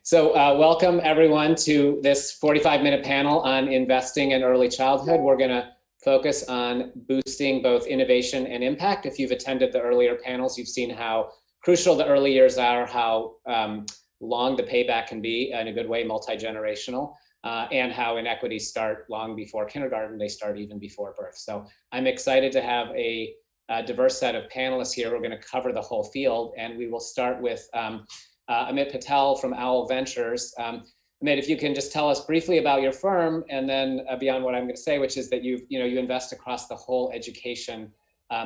So welcome everyone to this 45-minute panel on investing in early childhood. We're going to focus on boosting both innovation and impact. If you've attended the earlier panels, you've seen how crucial the early years are, how long the payback can be in a good way, multi-generational, and how inequities start long before kindergarten. They start even before birth. So I'm excited to have a diverse set of panelists here. We're going to cover the whole field, and we will start with Amit Patel from Omowale Ventures. Amit, if you can just tell us briefly about your firm, and then beyond what I'm going to say, which is that you invest across the whole education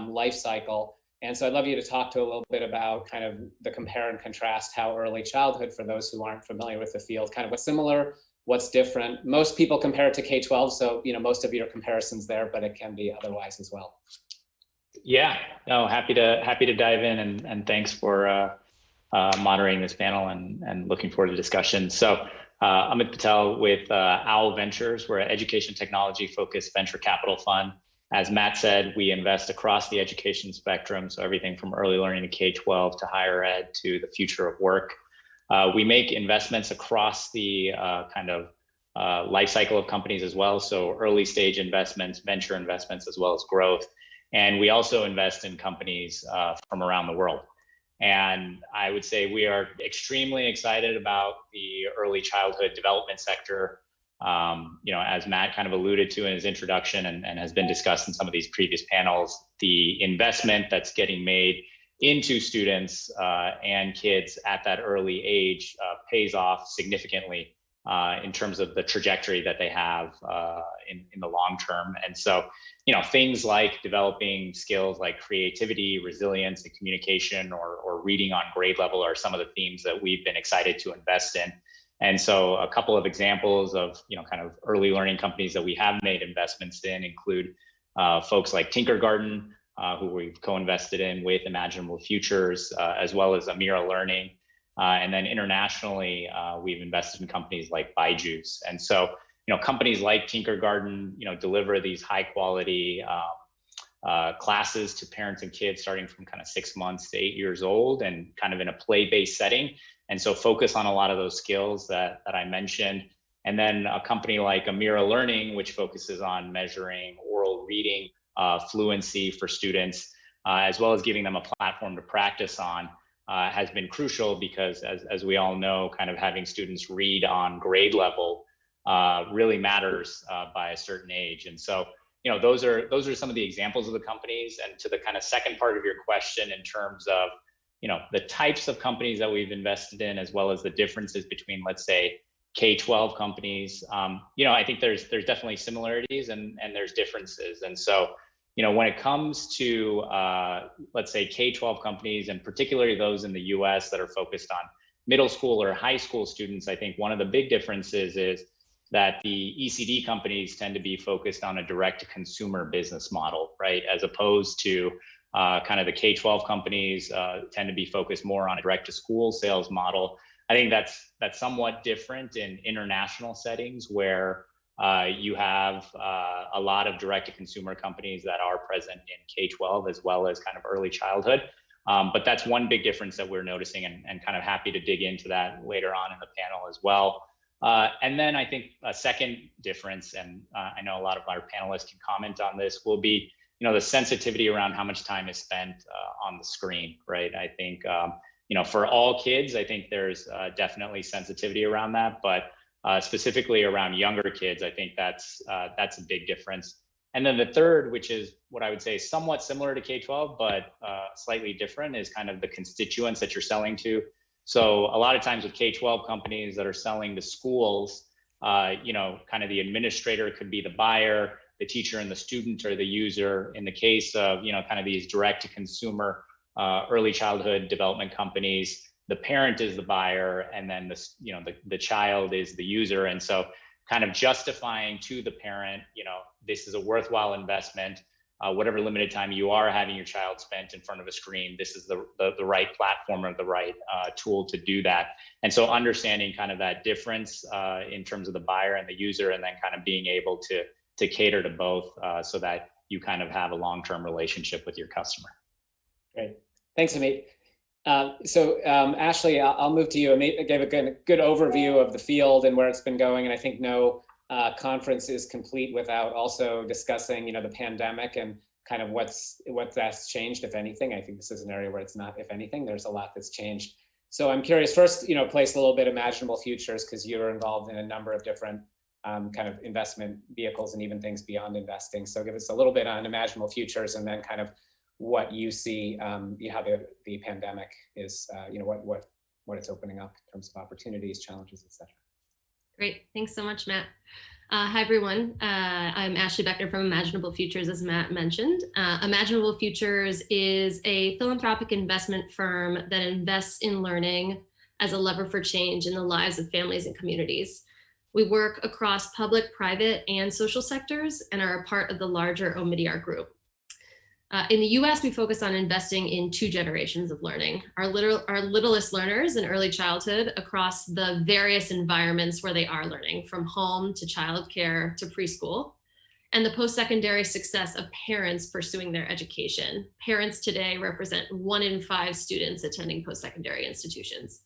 life cycle. And so I'd love you to talk to a little bit about kind of the compare and contrast how early childhood, for those who aren't familiar with the field, kind of what's similar, what's different. Most people compare it to K-12, so most of your comparisons there, but it can be otherwise as well. Yeah, no, happy to dive in, and thanks for moderating this panel, and looking forward to discussion. So Amit Patel with Omowale Ventures. We're an education technology focused venture capital fund. As Matt said, we invest across the education spectrum, so everything from early learning to K-12 to higher ed to the future of work. We make investments across the life cycle of companies as well, so early stage investments, venture investments, as well as growth. And we also invest in companies from around the world. And I would say we are extremely excited about the early childhood development sector. As Matt kind of alluded to in his introduction, and has been discussed in some of these previous panels, the investment that's getting made into students and kids at that early age pays off significantly in terms of the trajectory that they have in the long term. And so, things like developing skills like creativity, resilience, and communication, or reading on grade level are some of the themes that we've been excited to invest in. And so a couple of examples of, kind of early learning companies that we have made investments in include folks like Tinkergarten, who we've co-invested in with Imaginable Futures, as well as Amira Learning. And then internationally, we've invested in companies like Byju's. And so, companies like Tinkergarten, deliver these high quality classes to parents and kids starting from kind of 6 months to 8 years old, and kind of in a play-based setting. And so focus on a lot of those skills that I mentioned. And then a company like Amira Learning, which focuses on measuring oral reading fluency for students, as well as giving them a platform to practice on, has been crucial, because as we all know, kind of having students read on grade level really matters by a certain age. And so, those are some of the examples of the companies. And to the kind of second part of your question, in terms of the types of companies that we've invested in, as well as the differences between, let's say, K-12 companies, I think there's definitely similarities and there's differences. And so, when it comes to, let's say, K-12 companies, and particularly those in the US that are focused on middle school or high school students, I think one of the big differences is that the ECD companies tend to be focused on a direct-to-consumer business model, right? As opposed to kind of the K-12 companies tend to be focused more on a direct-to-school sales model. I think that's somewhat different in international settings, where you have a lot of direct-to-consumer companies that are present in K-12 as well as kind of early childhood. But that's one big difference that we're noticing, and kind of happy to dig into that later on in the panel as well. And then I think a second difference, and I know a lot of our panelists can comment on this, will be the sensitivity around how much time is spent on the screen, right? I think for all kids, I think there's definitely sensitivity around that, but specifically around younger kids, I think that's a big difference. And then the third, which is what I would say is somewhat similar to K-12, but slightly different, is kind of the constituents that you're selling to. So a lot of times with K-12 companies that are selling to schools, kind of the administrator could be the buyer, the teacher and the student are the user. In the case of, kind of these direct-to-consumer early childhood development companies, the parent is the buyer, and then the child is the user. And so kind of justifying to the parent, this is a worthwhile investment. Whatever limited time you are having your child spent in front of a screen, this is the right platform or the right tool to do that. And so understanding kind of that difference in terms of the buyer and the user, and then kind of being able to cater to both so that you kind of have a long-term relationship with your customer. Great. Thanks, Amit. Ashley, I'll move to you. Amit gave a good overview of the field and where it's been going, and I think no conference is complete without also discussing, the pandemic and kind of what that's changed, if anything. I think this is an area where it's not, if anything, there's a lot that's changed. So I'm curious, first, place a little bit imaginable futures, because you're involved in a number of different kind of investment vehicles and even things beyond investing. So give us a little bit on imaginable futures, and then kind of what you see, how the pandemic is, what it's opening up in terms of opportunities, challenges, et cetera. Great, thanks so much, Matt. Hi, everyone. I'm Ashley Beckner from Imaginable Futures, as Matt mentioned. Imaginable Futures is a philanthropic investment firm that invests in learning as a lever for change in the lives of families and communities. We work across public, private, and social sectors and are a part of the larger Omidyar group. In the US, we focus on investing in 2 generations of learning, our littlest learners in early childhood across the various environments where they are learning, from home to childcare to preschool, and the post-secondary success of parents pursuing their education. Parents today represent 1 in 5 students attending post-secondary institutions.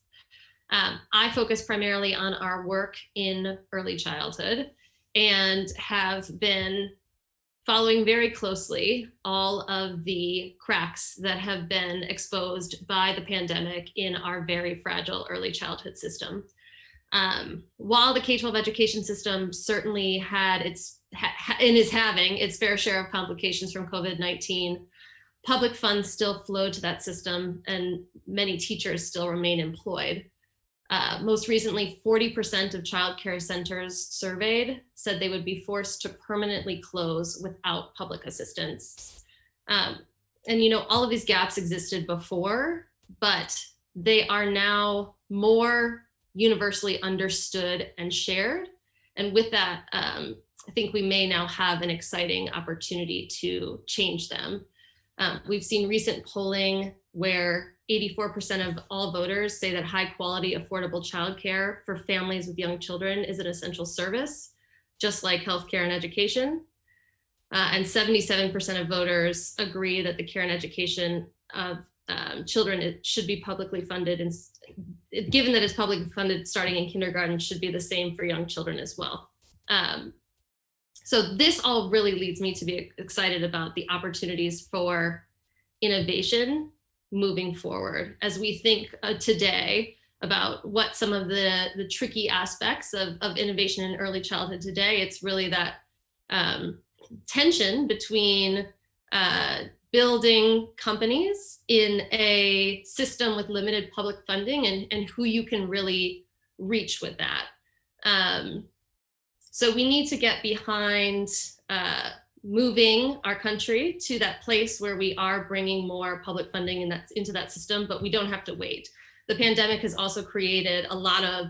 I focus primarily on our work in early childhood and have been following very closely all of the cracks that have been exposed by the pandemic in our very fragile early childhood system. While the K-12 education system certainly had and is having its fair share of complications from COVID-19, public funds still flow to that system, and many teachers still remain employed. Most recently, 40% of childcare centers surveyed said they would be forced to permanently close without public assistance. And all of these gaps existed before, but they are now more universally understood and shared. And with that, I think we may now have an exciting opportunity to change them. We've seen recent polling where 84% of all voters say that high quality, affordable childcare for families with young children is an essential service, just like healthcare and education. And 77% of voters agree that the care and education of children should be publicly funded, and given that it's publicly funded starting in kindergarten, should be the same for young children as well. So this all really leads me to be excited about the opportunities for innovation moving forward. As we think today about what some of the tricky aspects of innovation in early childhood today, it's really that tension between building companies in a system with limited public funding and who you can really reach with that. So we need to get behind moving our country to that place where we are bringing more public funding into that system, but we don't have to wait. The pandemic has also created a lot of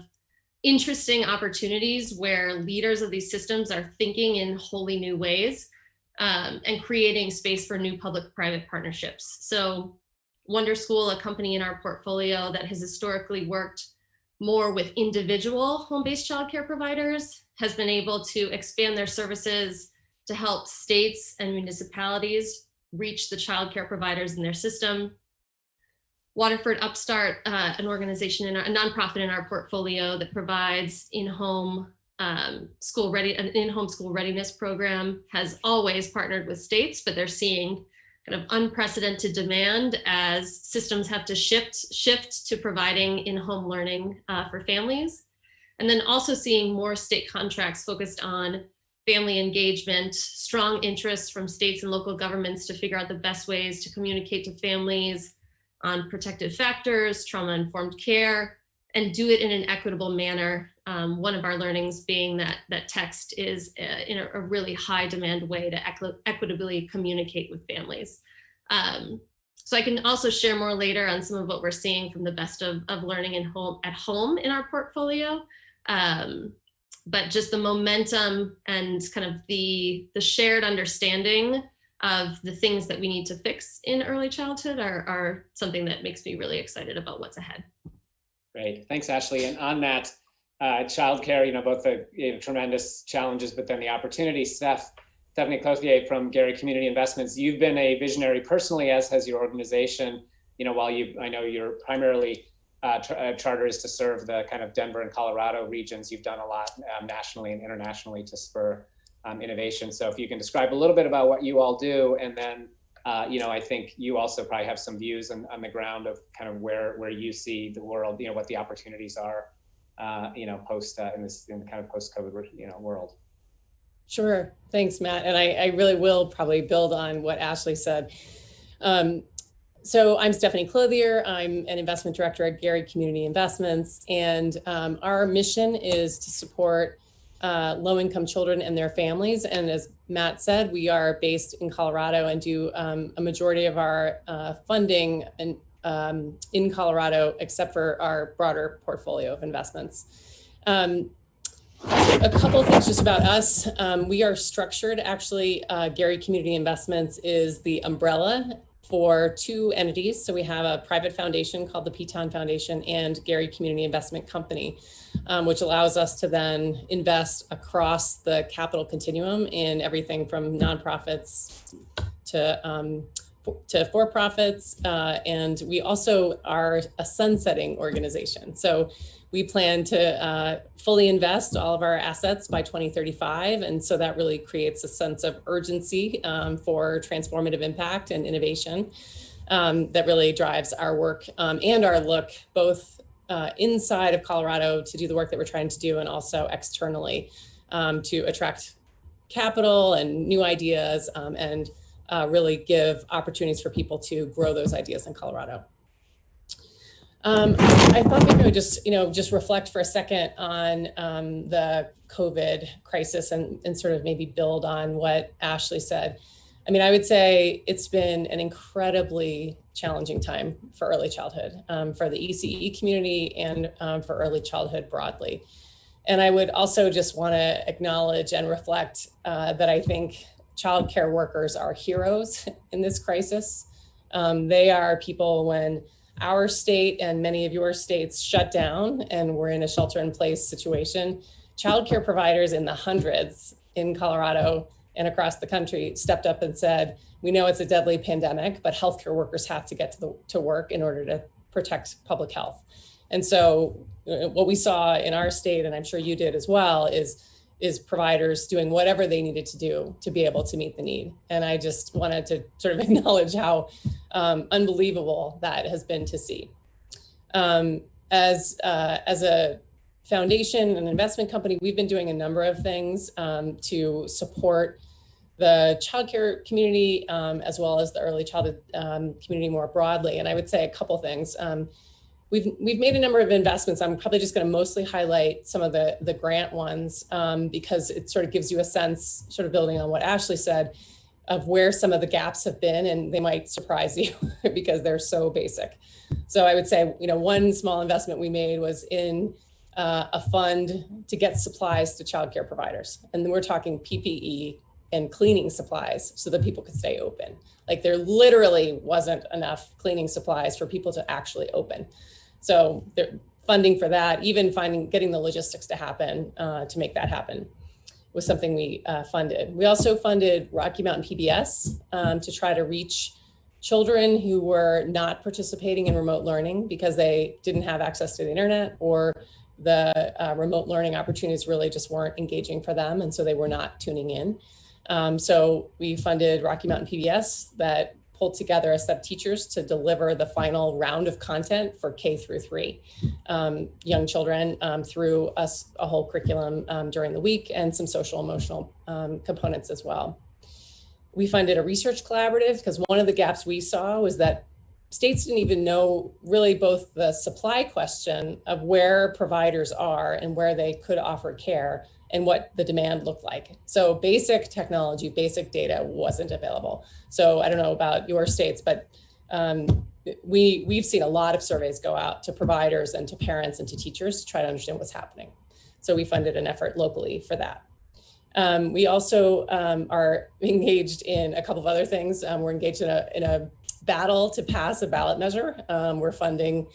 interesting opportunities where leaders of these systems are thinking in wholly new ways and creating space for new public-private partnerships. So Wonder School, a company in our portfolio that has historically worked more with individual home-based childcare providers, has been able to expand their services to help states and municipalities reach the childcare providers in their system. Waterford Upstart, an organization, a nonprofit in our portfolio that provides in-home school readiness program, has always partnered with states, but they're seeing kind of unprecedented demand as systems have to shift to providing in-home learning for families. And then also seeing more state contracts focused on family engagement, strong interest from states and local governments to figure out the best ways to communicate to families on protective factors, trauma-informed care, and do it in an equitable manner. One of our learnings being that text is in a really high demand way to equitably communicate with families. So I can also share more later on some of what we're seeing from the best of learning at home in our portfolio. But just the momentum and kind of the shared understanding of the things that we need to fix in early childhood are something that makes me really excited about what's ahead. Great, thanks, Ashley. And on that childcare, both the tremendous challenges, but then the opportunities. Steffanie Clothier from Gary Community Investments, you've been a visionary personally, as has your organization, while I know you're primarily charter is to serve the kind of Denver and Colorado regions, you've done a lot nationally and internationally to spur innovation. So if you can describe a little bit about what you all do, and then I think you also probably have some views on the ground of kind of where you see the world, what the opportunities are, post in the kind of post-COVID, world. Sure, thanks, Matt. And I really will probably build on what Ashley said. So I'm Steffanie Clothier. I'm an investment director at Gary Community Investments, and our mission is to support low-income children and their families. And as Matt said, we are based in Colorado and do a majority of our funding in Colorado, except for our broader portfolio of investments. A couple of things just about us. We are structured, actually, Gary Community Investments is the umbrella for two entities. So we have a private foundation called the Patel Foundation and Gary Community Investment Company, which allows us to then invest across the capital continuum in everything from nonprofits to for-profits. And we also are a sunsetting organization. So we plan to fully invest all of our assets by 2035. And so that really creates a sense of urgency for transformative impact and innovation that really drives our work and our look both inside of Colorado to do the work that we're trying to do, and also externally to attract capital and new ideas and really give opportunities for people to grow those ideas in Colorado. I thought maybe I would just reflect for a second on the COVID crisis and sort of maybe build on what Ashley said. I mean, I would say it's been an incredibly challenging time for early childhood, for the ECE community and for early childhood broadly. And I would also just want to acknowledge and reflect that I think childcare workers are heroes in this crisis. They are people when our state and many of your states shut down and we're in a shelter-in-place situation. Childcare providers in the hundreds in Colorado and across the country stepped up and said, we know it's a deadly pandemic, but healthcare workers have to get to work in order to protect public health. And so what we saw in our state, and I'm sure you did as well, is providers doing whatever they needed to do to be able to meet the need. And I just wanted to sort of acknowledge how unbelievable that has been to see. As a foundation and investment company, we've been doing a number of things to support the childcare community as well as the early childhood community more broadly. And I would say a couple things. We've made a number of investments. I'm probably just going to mostly highlight some of the grant ones because it sort of gives you a sense, sort of building on what Ashley said, of where some of the gaps have been, and they might surprise you because they're so basic. So I would say, one small investment we made was in a fund to get supplies to childcare providers. And then we're talking PPE and cleaning supplies so that people could stay open. Like there literally wasn't enough cleaning supplies for people to actually open. So they're funding for that, even getting the logistics to happen, to make that happen was something we funded. We also funded Rocky Mountain PBS to try to reach children who were not participating in remote learning because they didn't have access to the internet, or the remote learning opportunities really just weren't engaging for them. And so they were not tuning in. So we funded Rocky Mountain PBS that pulled together a set of teachers to deliver the final round of content for K through 3 young children through a whole curriculum during the week, and some social emotional components as well. We funded a research collaborative because one of the gaps we saw was that states didn't even know really both the supply question of where providers are and where they could offer care and what the demand looked like. So basic technology, basic data wasn't available. So I don't know about your states, but we've seen a lot of surveys go out to providers and to parents and to teachers to try to understand what's happening. So we funded an effort locally for that. We also are engaged in a couple of other things. We're engaged in a battle to pass a ballot measure. We're funding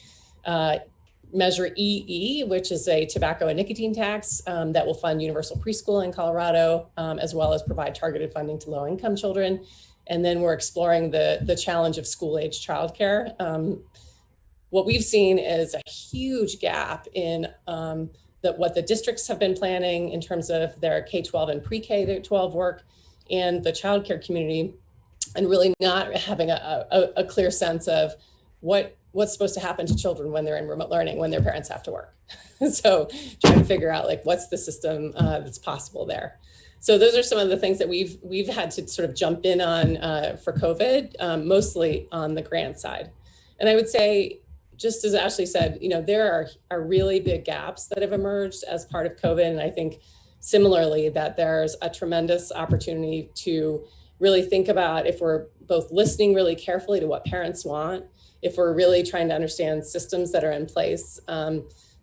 Measure EE, which is a tobacco and nicotine tax that will fund universal preschool in Colorado, as well as provide targeted funding to low-income children. And then we're exploring the challenge of school-age childcare. What we've seen is a huge gap in what the districts have been planning in terms of their K-12 and pre-K-12 work and the childcare community, and really not having a clear sense of what's supposed to happen to children when they're in remote learning, when their parents have to work. So trying to figure out like what's the system that's possible there. So those are some of the things that we've had to sort of jump in on for COVID, mostly on the grant side. And I would say, just as Ashley said, there are really big gaps that have emerged as part of COVID. And I think similarly that there's a tremendous opportunity to really think about if we're both listening really carefully to what parents want, if we're really trying to understand systems that are in place,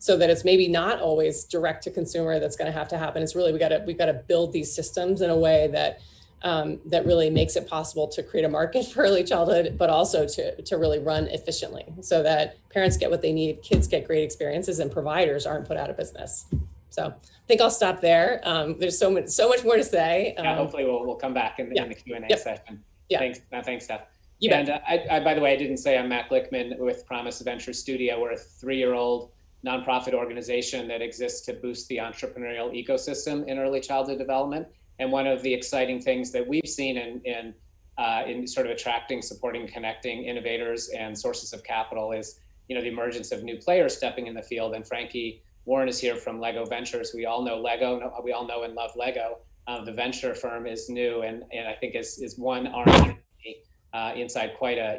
so that it's maybe not always direct to consumer that's going to have to happen. It's really, we've got to build these systems in a way that that really makes it possible to create a market for early childhood, but also to really run efficiently so that parents get what they need, kids get great experiences, and providers aren't put out of business. So I think I'll stop there. There's so much more to say. Yeah, hopefully we'll come back in the Q&A session. Yeah. Thanks, Steph. You and bet. I, by the way, I didn't say I'm Matt Glickman with Promise Venture Studio. We're a 3-year-old nonprofit organization that exists to boost the entrepreneurial ecosystem in early childhood development. And one of the exciting things that we've seen in sort of attracting, supporting, connecting innovators and sources of capital is, the emergence of new players stepping in the field. And Frankie Warren is here from Lego Ventures. We all know Lego. We all know and love Lego. The venture firm is new and I think is one arm inside quite a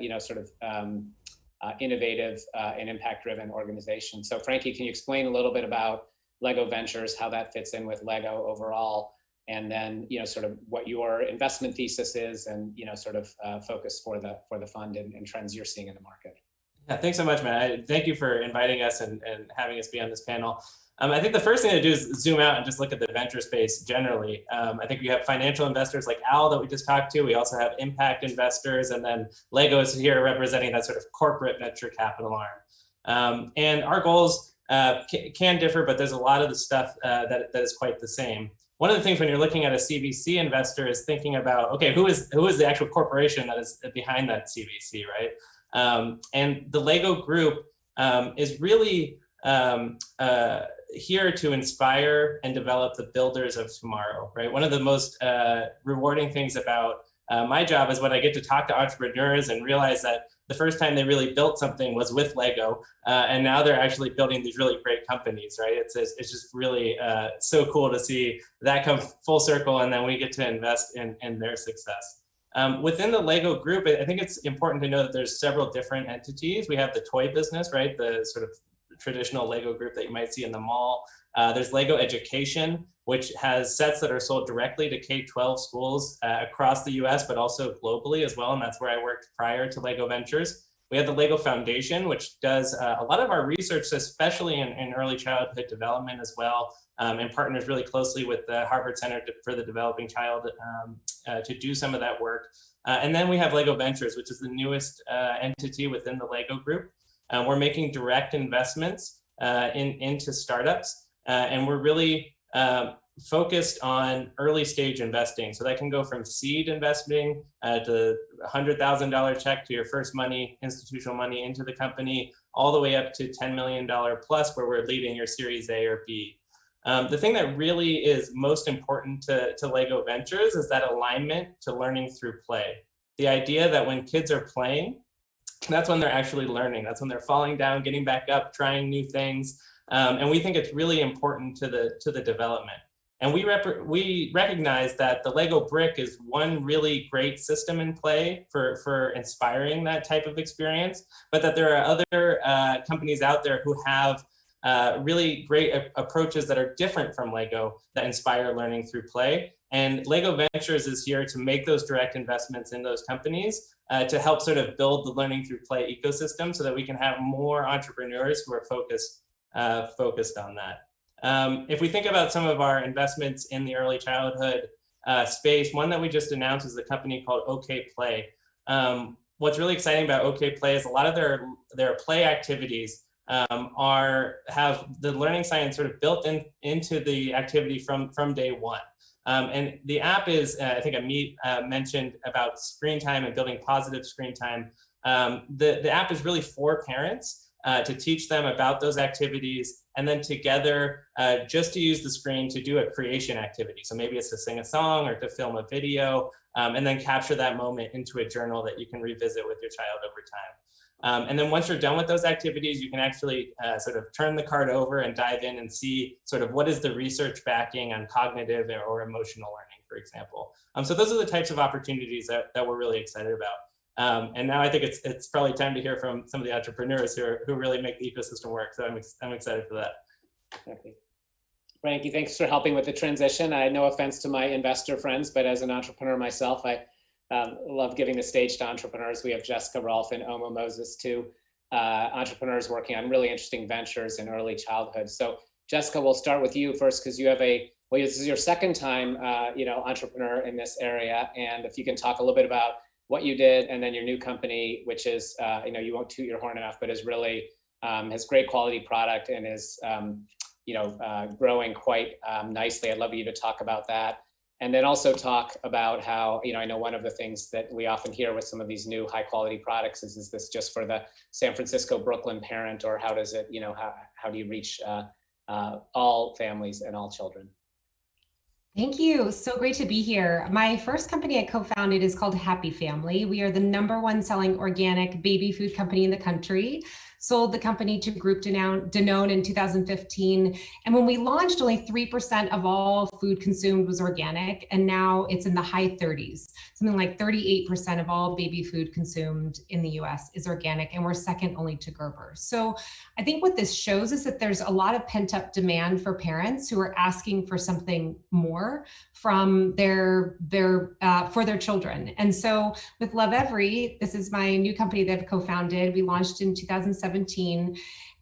innovative and impact-driven organization. So Frankie, can you explain a little bit about Lego Ventures, how that fits in with Lego overall, and then sort of what your investment thesis is, and focus for the fund and trends you're seeing in the market? Yeah, thanks so much, Matt. Thank you for inviting us and having us be on this panel. I think the first thing to do is zoom out and just look at the venture space generally. I think we have financial investors like Al that we just talked to. We also have impact investors, and then Lego is here representing that sort of corporate venture capital arm. And our goals can differ, but there's a lot of the stuff that is quite the same. One of the things when you're looking at a CVC investor is thinking about, okay, who is the actual corporation that is behind that CVC, right? And the Lego Group is really here to inspire and develop the builders of tomorrow, right? One of the most rewarding things about my job is when I get to talk to entrepreneurs and realize that the first time they really built something was with Lego, and now they're actually building these really great companies, right? It's just really so cool to see that come full circle, and then we get to invest in their success. Within the Lego Group, I think it's important to know that there's several different entities. We have the toy business, right? The sort of traditional Lego group that you might see in the mall. There's Lego Education, which has sets that are sold directly to K-12 schools across the US, but also globally as well. And that's where I worked prior to Lego Ventures. We have the Lego Foundation, which does a lot of our research, especially in early childhood development as well, and partners really closely with the Harvard Center for the Developing Child to do some of that work. And then we have Lego Ventures, which is the newest entity within the Lego Group. We're making direct investments into startups, and we're really focused on early stage investing. So that can go from seed investing to $100,000 check to your first money, institutional money into the company, all the way up to $10 million plus, where we're leading your Series A or B. The thing that really is most important to Lego Ventures is that alignment to learning through play. The idea that when kids are playing, that's when they're actually learning. That's when they're falling down, getting back up, trying new things. And we think it's really important to the development. And we recognize that the Lego brick is one really great system in play for inspiring that type of experience, but that there are other companies out there who have really great approaches that are different from Lego that inspire learning through play. And Lego Ventures is here to make those direct investments in those companies to help sort of build the learning through play ecosystem so that we can have more entrepreneurs who are focused on that. If we think about some of our investments in the early childhood space, one that we just announced is a company called OK Play. What's really exciting about OK Play is a lot of their play activities have the learning science sort of built into the activity from day one. And the app is, I think Amit mentioned about screen time and building positive screen time. The app is really for parents to teach them about those activities, and then together just to use the screen to do a creation activity. So maybe it's to sing a song or to film a video, and then capture that moment into a journal that you can revisit with your child over time. And then once you're done with those activities, you can actually sort of turn the card over and dive in and see sort of what is the research backing on cognitive or emotional learning, for example. So those are the types of opportunities that we're really excited about. And now I think it's probably time to hear from some of the entrepreneurs who really make the ecosystem work. So I'm excited for that. Okay. Frankie, thanks for helping with the transition. No offense to my investor friends, but as an entrepreneur myself, I love giving the stage to entrepreneurs. We have Jessica, Rolph, and Omo Moses, two entrepreneurs working on really interesting ventures in early childhood. So Jessica, we'll start with you first, because you have well, this is your second time, entrepreneur in this area. And if you can talk a little bit about what you did, and then your new company, which is, you won't toot your horn enough, but is really, has great quality product and is, growing quite nicely. I'd love you to talk about that. And then also talk about how, I know one of the things that we often hear with some of these new high quality products is this just for the San Francisco, Brooklyn parent, or how does it, how do you reach all families and all children? Thank you. So great to be here. My first company I co-founded is called Happy Family. We are the #1 selling organic baby food company in the country. Sold the company to Group Danone in 2015. And when we launched, only 3% of all food consumed was organic. And now it's in the high 30s. Something like 38% of all baby food consumed in the US is organic. And we're second only to Gerber. So I think what this shows is that there's a lot of pent up demand for parents who are asking for something more from for their children. And so with Love Every, this is my new company that I've co-founded. We launched in 2017.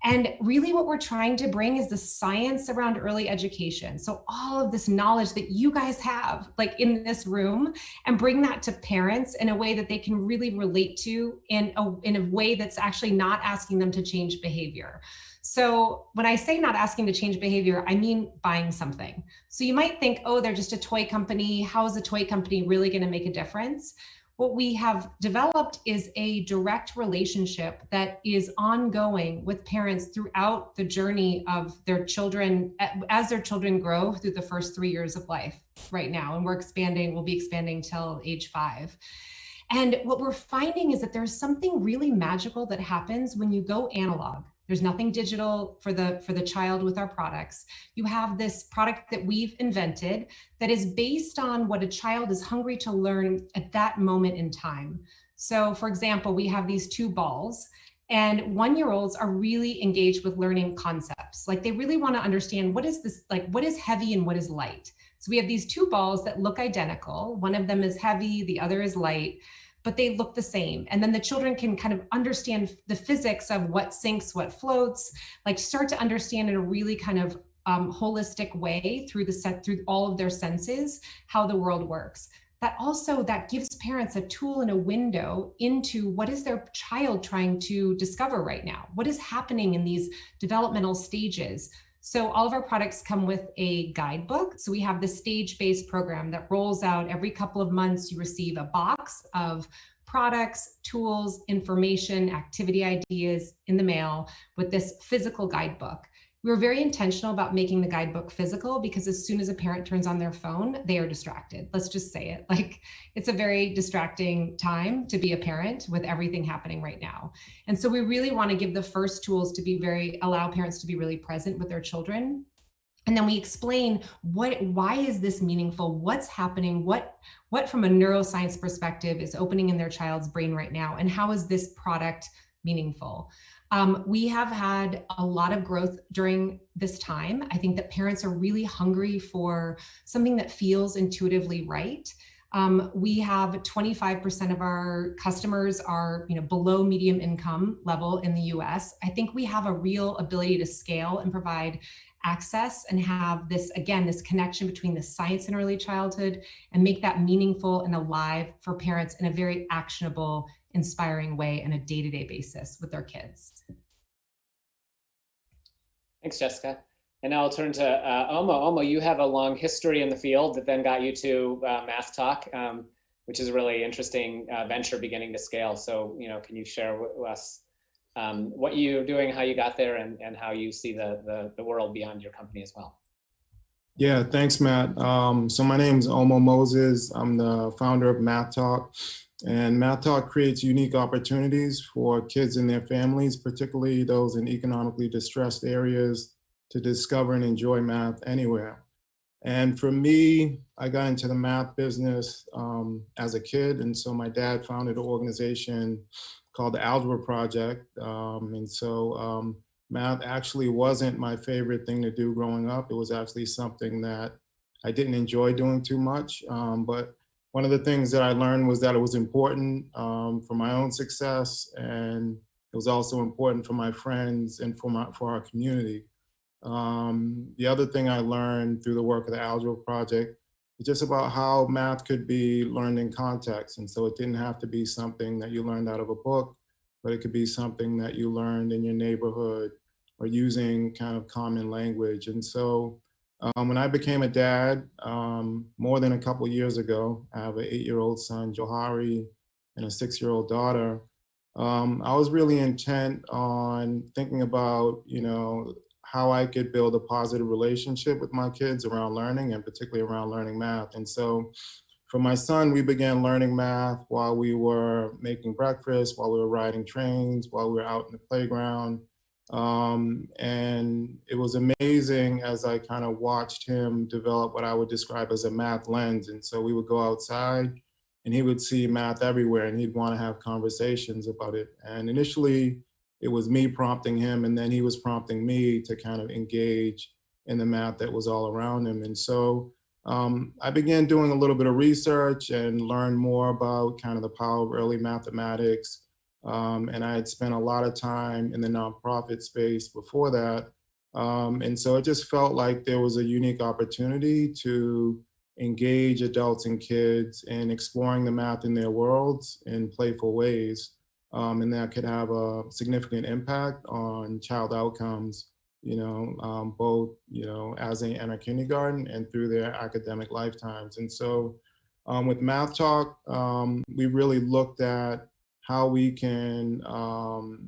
And really what we're trying to bring is the science around early education. So all of this knowledge that you guys have like in this room, and bring that to parents in a way that they can really relate to in a way that's actually not asking them to change behavior. So when I say not asking to change behavior, I mean buying something. So you might think, oh, they're just a toy company. How is a toy company really going to make a difference? What we have developed is a direct relationship that is ongoing with parents throughout the journey of their children, as their children grow through the first 3 years of life right now. And we'll be expanding till age 5. And what we're finding is that there's something really magical that happens when you go analog. There's nothing digital for the child with our products. You have this product that we've invented that is based on what a child is hungry to learn at that moment in time. So for example, we have these 2 balls, and 1-year-olds are really engaged with learning concepts. Like they really want to understand what is this, like what is heavy and what is light. So we have these 2 balls that look identical. One of them is heavy, the other is light, but they look the same. And then the children can kind of understand the physics of what sinks, what floats, like start to understand in a really kind of holistic way through all of their senses, how the world works. That gives parents a tool and a window into what is their child trying to discover right now? What is happening in these developmental stages? So all of our products come with a guidebook. So we have the stage-based program that rolls out every couple of months. You receive a box of products, tools, information, activity ideas in the mail with this physical guidebook. We were very intentional about making the guidebook physical because as soon as a parent turns on their phone, they are distracted. Let's just say it. Like it's a very distracting time to be a parent with everything happening right now. And so we really want to give the first tools to allow parents to be really present with their children. And then we explain why is this meaningful? What's happening? What from a neuroscience perspective is opening in their child's brain right now? And how is this product meaningful? We have had a lot of growth during this time. I think that parents are really hungry for something that feels intuitively right. We have 25% of our customers are below medium income level in the US. I think we have a real ability to scale and provide access and have this connection between the science and early childhood and make that meaningful and alive for parents in a very actionable, inspiring way on a day-to-day basis with their kids. Thanks, Jessica. And now I'll turn to Omo. Omo, you have a long history in the field that then got you to Math Talk, which is a really interesting venture beginning to scale. So, can you share with us what you're doing, how you got there, and how you see the world beyond your company as well? Yeah, thanks, Matt. So my name is Omo Moses. I'm the founder of Math Talk. And Math Talk creates unique opportunities for kids and their families, particularly those in economically distressed areas, to discover and enjoy math anywhere. And for me, I got into the math business as a kid. And so my dad founded an organization called the Algebra Project. Math actually wasn't my favorite thing to do growing up. It was actually something that I didn't enjoy doing too much. But one of the things that I learned was that it was important for my own success, and it was also important for my friends and for our community. The other thing I learned through the work of the Algebra Project is just about how math could be learned in context. And so it didn't have to be something that you learned out of a book, but it could be something that you learned in your neighborhood or using kind of common language. And so when I became a dad more than a couple years ago, I have an 8-year-old son, Johari, and a 6-year-old daughter. I was really intent on thinking about, how I could build a positive relationship with my kids around learning, and particularly around learning math. And so for my son, we began learning math while we were making breakfast, while we were riding trains, while we were out in the playground. And it was amazing as I kind of watched him develop what I would describe as a math lens. And so we would go outside and he would see math everywhere and he'd want to have conversations about it. And initially it was me prompting him, and then he was prompting me to kind of engage in the math that was all around him. And so I began doing a little bit of research and learned more about kind of the power of early mathematics. And I had spent a lot of time in the nonprofit space before that. And so it just felt like there was a unique opportunity to engage adults and kids in exploring the math in their worlds in playful ways. And that could have a significant impact on child outcomes, both, as they enter kindergarten and through their academic lifetimes. And so with Math Talk, we really looked at how we can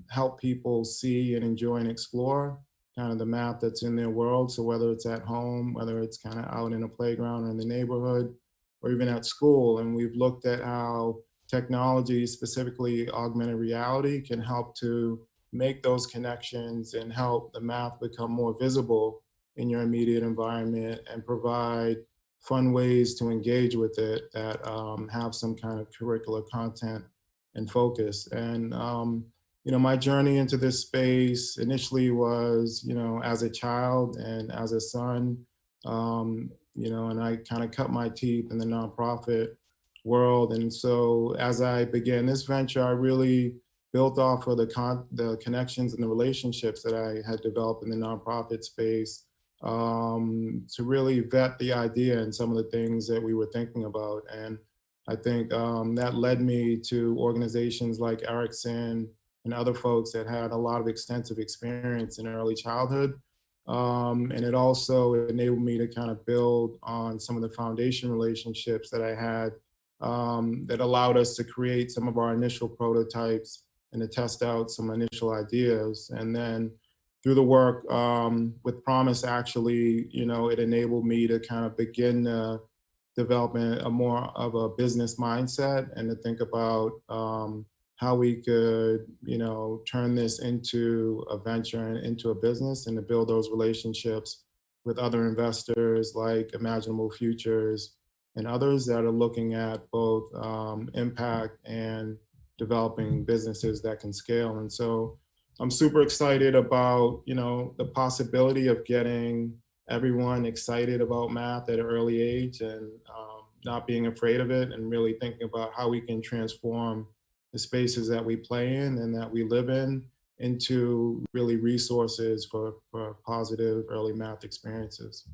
help people see and enjoy and explore kind of the math that's in their world. So whether it's at home, whether it's kind of out in a playground or in the neighborhood, or even at school. And we've looked at how technology, specifically augmented reality, can help to make those connections and help the math become more visible in your immediate environment and provide fun ways to engage with it that have some kind of curricular content and focus. And, my journey into this space initially was, as a child and as a son, and I kind of cut my teeth in the nonprofit world. And so as I began this venture, I really built off of the connections and the relationships that I had developed in the nonprofit space to really vet the idea and some of the things that we were thinking about. And I think that led me to organizations like Erickson and other folks that had a lot of extensive experience in early childhood. And it also enabled me to kind of build on some of the foundation relationships that I had that allowed us to create some of our initial prototypes and to test out some initial ideas. And then through the work with Promise, actually, it enabled me to kind of begin developing a more of a business mindset and to think about how we could, turn this into a venture and into a business, and to build those relationships with other investors like Imaginable Futures and others that are looking at both impact and developing businesses that can scale. And so I'm super excited about, the possibility of getting everyone excited about math at an early age and not being afraid of it, and really thinking about how we can transform the spaces that we play in and that we live in into really resources for positive early math experiences.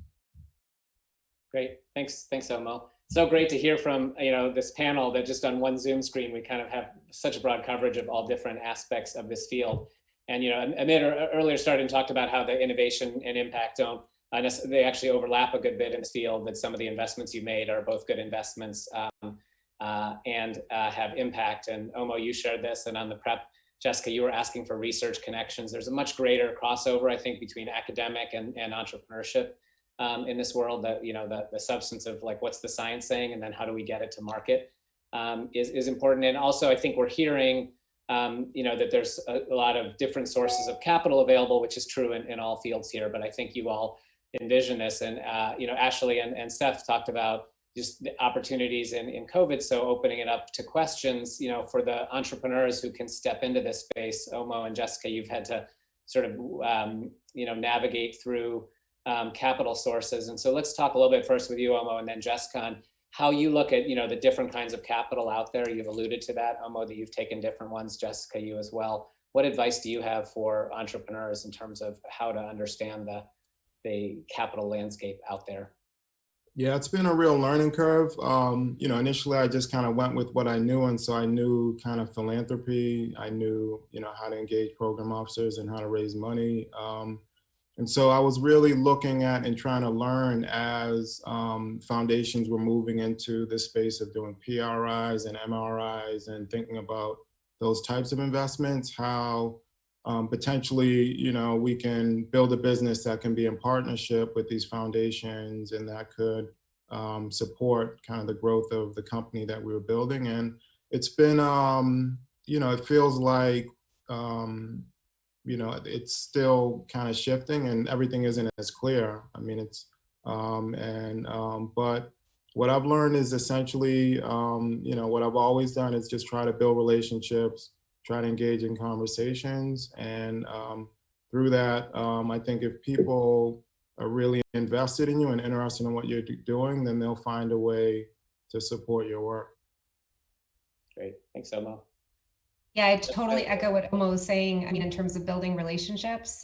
Great, thanks Omo. So great to hear from this panel that just on one Zoom screen we kind of have such a broad coverage of all different aspects of this field. And Amit earlier started and talked about how the innovation and impact don't they actually overlap a good bit in this field, that some of the investments you made are both good investments and have impact. And Omo, you shared this, and on the prep, Jessica, you were asking for research connections. There's a much greater crossover, I think, between academic and entrepreneurship in this world. That, you know, the substance of like, what's the science saying, and then how do we get it to market is important. And also, I think we're hearing, you know, that there's a lot of different sources of capital available, which is true in all fields here. But I think you all envision this, and you know, Ashley and Steph talked about just the opportunities in COVID. So opening it up to questions, you know, for the entrepreneurs who can step into this space. Omo and Jessica, you've had to sort of, you know, navigate through capital sources. And so let's talk a little bit first with you, Omo, and then Jessica, on how you look at, you know, the different kinds of capital out there. You've alluded to that, Omo, that you've taken different ones. Jessica, you as well. What advice do you have for entrepreneurs in terms of how to understand the capital landscape out there? Yeah, it's been a real learning curve. You know, initially I just kind of went with what I knew. And so I knew kind of philanthropy. I knew, you know, how to engage program officers and how to raise money. And so I was really looking at and trying to learn as foundations were moving into the space of doing PRIs and MRIs and thinking about those types of investments, how potentially, you know, we can build a business that can be in partnership with these foundations and that could support kind of the growth of the company that we were building. And it's been, you know, it feels like, you know, it's still kind of shifting and everything isn't as clear. I mean, it's, but what I've learned is essentially, you know, what I've always done is just try to build relationships, try to engage in conversations. And through that, I think if people are really invested in you and interested in what you're doing, then they'll find a way to support your work. Great, thanks, Omo. Yeah, I totally echo what Omo was saying. I mean, in terms of building relationships.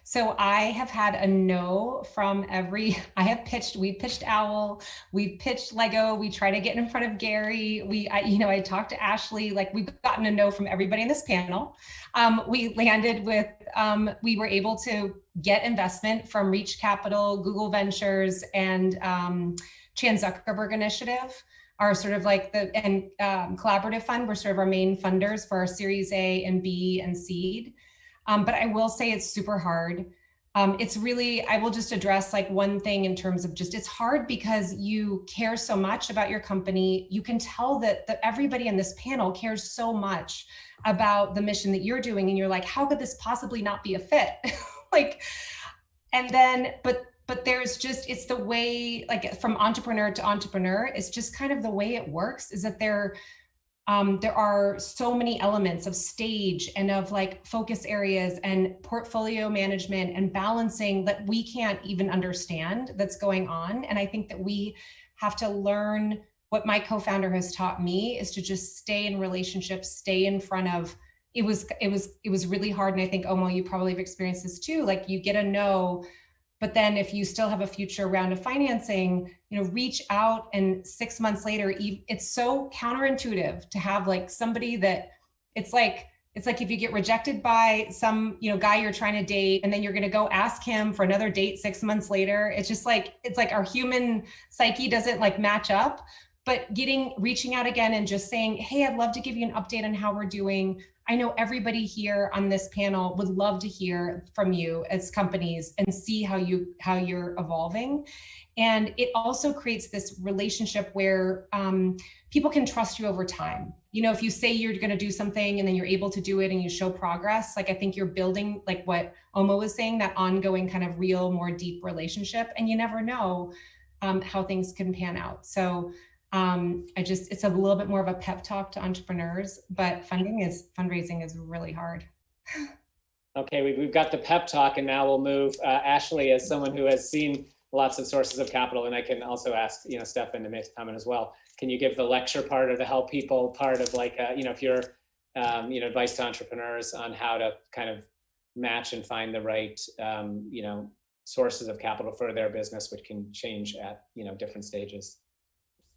So I have had a no from we've pitched Owl, we've pitched Lego, we try to get in front of Gary. I talked to Ashley, like we've gotten a no from everybody in this panel. We landed with, we were able to get investment from Reach Capital, Google Ventures, and Chan Zuckerberg Initiative. Are sort of like Collaborative Fund were sort of our main funders for our Series A and B and Seed. But I will say it's super hard. It's really, I will just address like one thing in terms of just, it's hard because you care so much about your company. You can tell that everybody in this panel cares so much about the mission that you're doing. And you're like, how could this possibly not be a fit? Like, and then, but there's just, it's the way, like from entrepreneur to entrepreneur, it's just kind of the way it works, is that there are so many elements of stage and of like focus areas and portfolio management and balancing that we can't even understand that's going on. And I think that we have to learn, what my co-founder has taught me is to just stay in relationships, stay in front of, it was really hard. And I think, Omo, you probably have experienced this too. Like you get a no, but then if you still have a future round of financing, you know, reach out, and 6 months later, it's so counterintuitive to have like somebody that it's like if you get rejected by some, you know, guy you're trying to date, and then you're going to go ask him for another date 6 months later. It's just like, it's like our human psyche doesn't like match up. But reaching out again and just saying, hey, I'd love to give you an update on how we're doing. I know everybody here on this panel would love to hear from you as companies and see how you're evolving. And it also creates this relationship where people can trust you over time. You know, if you say you're going to do something and then you're able to do it and you show progress, like I think you're building, like what Omo was saying, that ongoing kind of real, more deep relationship, and you never know how things can pan out. So it's a little bit more of a pep talk to entrepreneurs, but fundraising is really hard. Okay, we've got the pep talk, and now we'll move. Ashley, as someone who has seen lots of sources of capital, and I can also ask, you know, Stefan to make a comment as well. Can you give the lecture part or the help people part of like, you know, if you're, you know, advice to entrepreneurs on how to kind of match and find the right, you know, sources of capital for their business, which can change at, you know, different stages?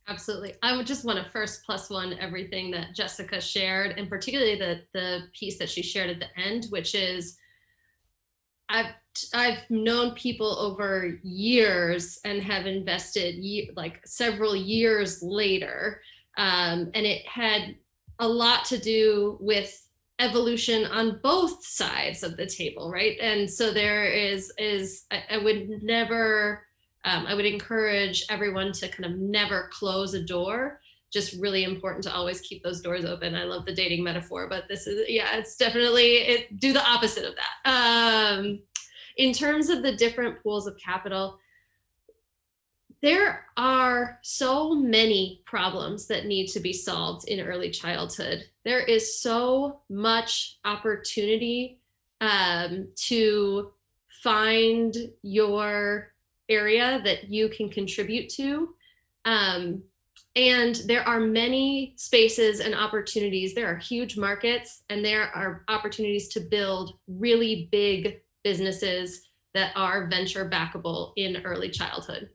Absolutely. I would just want to first +1 everything that Jessica shared, and particularly the piece that she shared at the end, which is, I've known people over years and have invested like several years later, and it had a lot to do with evolution on both sides of the table, right? And so there is I would never, I would encourage everyone to kind of never close a door. Just really important to always keep those doors open. I love the dating metaphor, but this is, yeah, it's definitely, do the opposite of that. In terms of the different pools of capital, there are so many problems that need to be solved in early childhood. There is so much opportunity to find your area that you can contribute to. And there are many spaces and opportunities. There are huge markets, and there are opportunities to build really big businesses that are venture backable in early childhood.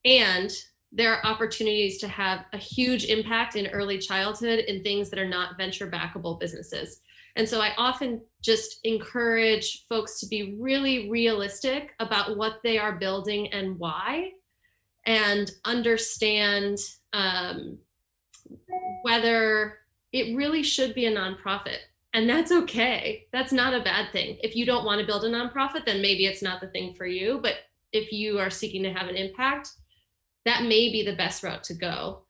And there are opportunities to have a huge impact in early childhood in things that are not venture backable businesses. And so I often just encourage folks to be really realistic about what they are building and why, and understand whether it really should be a nonprofit. And that's okay. That's not a bad thing. If you don't want to build a nonprofit, then maybe it's not the thing for you. But if you are seeking to have an impact, that may be the best route to go.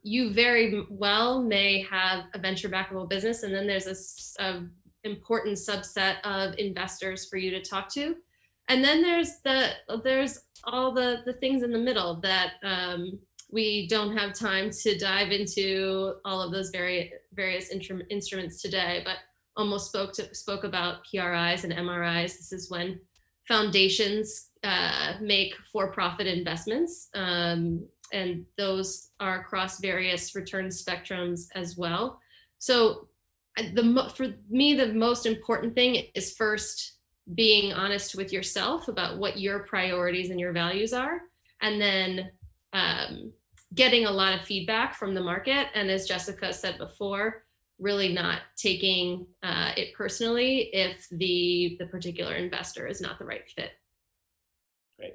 You very well may have a venture backable business, and then there's a important subset of investors for you to talk to. And then there's all the things in the middle that we don't have time to dive into all of those various instruments today, but almost spoke about PRIs and MRIs. This is when foundations make for-profit investments, and those are across various return spectrums as well. So for me, the most important thing is first being honest with yourself about what your priorities and your values are, and then getting a lot of feedback from the market. And as Jessica said before, really not taking it personally if the particular investor is not the right fit. Great.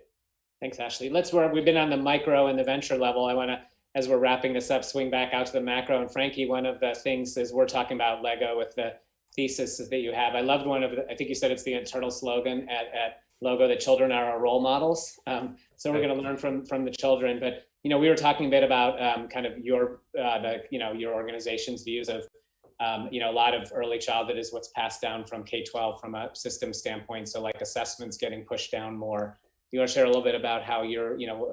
Thanks, Ashley. We've been on the micro and the venture level. I want to, as we're wrapping this up, swing back out to the macro. And Frankie, one of the things is we're talking about Lego with the thesis that you have. I loved one of the, I think you said it's the internal slogan at Logo, that children are our role models. So we're going to learn from the children. But we were talking a bit about kind of your your organization's views of a lot of early childhood is what's passed down from K-12 from a system standpoint. So like assessments getting pushed down more. Do you want to share a little bit about how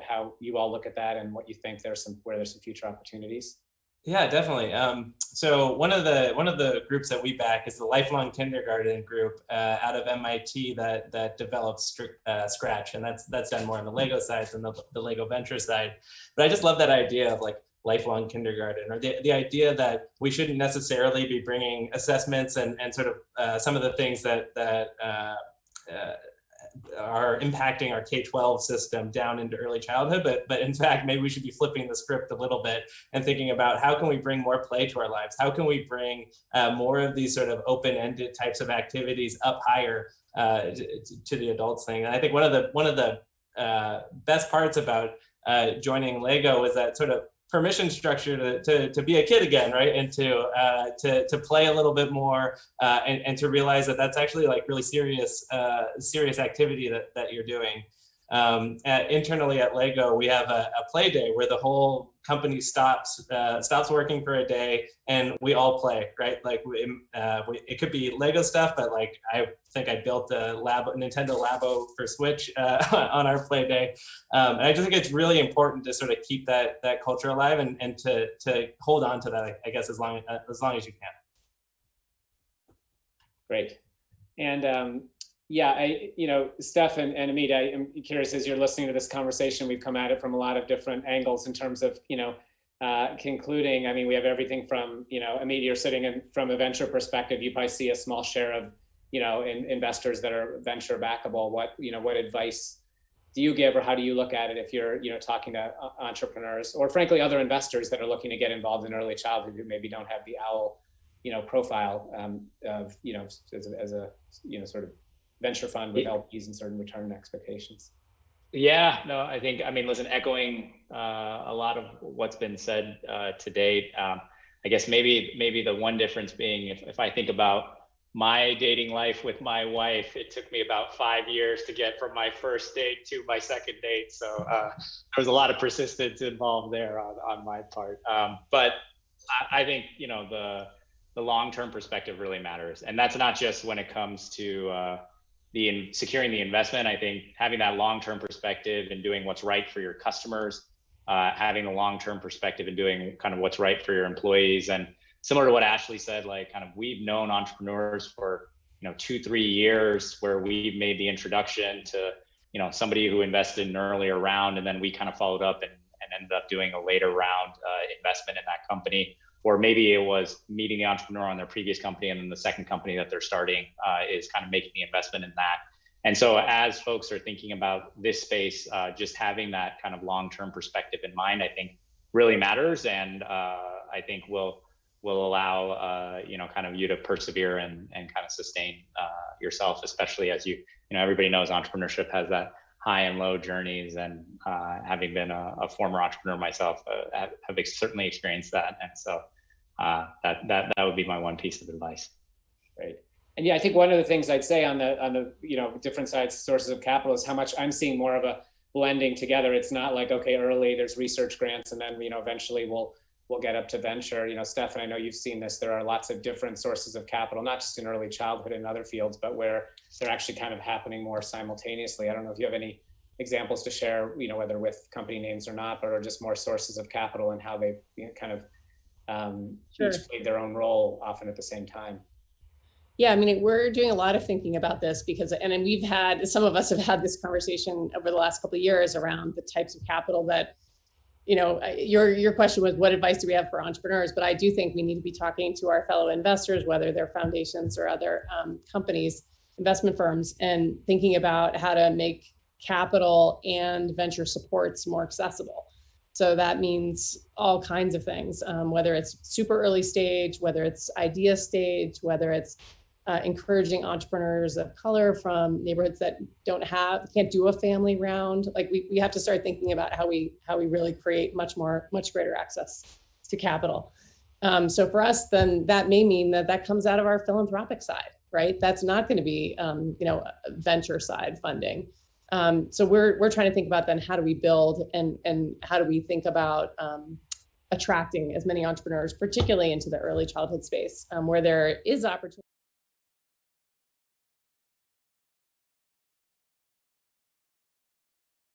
how you all look at that and what you think where there's some future opportunities? Yeah, definitely. So one of the groups that we back is the Lifelong Kindergarten group out of MIT that develops Scratch, and that's done more on the Lego side than the Lego Venture side. But I just love that idea of like lifelong kindergarten, or the idea that we shouldn't necessarily be bringing assessments and sort of some of the things that are impacting our K-12 system down into early childhood, but in fact, maybe we should be flipping the script a little bit and thinking about how can we bring more play to our lives? How can we bring more of these sort of open-ended types of activities up higher to the adults thing? And I think one of the best parts about joining Lego is that sort of permission structure to be a kid again, right? And to play a little bit more and to realize that that's actually like really serious activity that you're doing. Internally at Lego, we have a play day where the whole company stops working for a day and we all play, right? Like it could be Lego stuff, but like I think I built a Nintendo Labo for Switch on our play day. And I just think it's really important to sort of keep that culture alive and to hold on to that, I guess, as long as you can. Great. And yeah, Steph and Amit, I am curious, as you're listening to this conversation, we've come at it from a lot of different angles in terms of, concluding. I mean, we have everything from, Amit, you're sitting in from a venture perspective, you probably see a small share of, investors that are venture backable. What advice do you give, or how do you look at it if you're, talking to entrepreneurs or frankly, other investors that are looking to get involved in early childhood who maybe don't have the OWL, profile of, as a, sort of venture fund with LPs and certain return expectations. Yeah, no, I think, I mean, listen, echoing a lot of what's been said to date. I guess maybe the one difference being, if I think about my dating life with my wife, it took me about 5 years to get from my first date to my second date. So there was a lot of persistence involved there on my part. But I think, you know, the long-term perspective really matters. And that's not just when it comes to securing the investment. I think having that long-term perspective and doing what's right for your customers, having a long-term perspective and doing kind of what's right for your employees. And similar to what Ashley said, like kind of we've known entrepreneurs for, you know, 2-3 years where we've made the introduction to, you know, somebody who invested in an earlier round, and then we kind of followed up and ended up doing a later round investment in that company. Or maybe it was meeting the entrepreneur on their previous company, and then the second company that they're starting is kind of making the investment in that. And so as folks are thinking about this space, just having that kind of long-term perspective in mind, I think really matters. And I think will allow, you know, kind of you to persevere and kind of sustain yourself, especially as you know, everybody knows entrepreneurship has that high and low journeys, and having been a former entrepreneur myself, have certainly experienced that. And so that would be my one piece of advice. Right. And yeah, I think one of the things I'd say on the you know, different sides, sources of capital, is how much I'm seeing more of a blending together. It's not like, okay, early there's research grants, and then, you know, eventually we'll get up to venture. You know, Steph, and I know you've seen this, there are lots of different sources of capital, not just in early childhood and other fields, but where they're actually kind of happening more simultaneously. I don't know if you have any examples to share, you know, whether with company names or not, but are just more sources of capital and how they've, you know, kind of each played their own role often at the same time. Yeah, I mean, we're doing a lot of thinking about this because, and then we've had, some of us have had this conversation over the last couple of years around the types of capital that, you know, your question was, what advice do we have for entrepreneurs? But I do think we need to be talking to our fellow investors, whether they're foundations or other companies, investment firms, and thinking about how to make capital and venture supports more accessible. So that means all kinds of things, whether it's super early stage, whether it's idea stage, whether it's encouraging entrepreneurs of color from neighborhoods that can't do a family round. Like we have to start thinking about how we really create much greater access to capital. So for us, then that may mean that comes out of our philanthropic side, right? That's not going to be, you know, venture side funding. So we're trying to think about then how do we build and how do we think about attracting as many entrepreneurs, particularly into the early childhood space, where there is opportunity.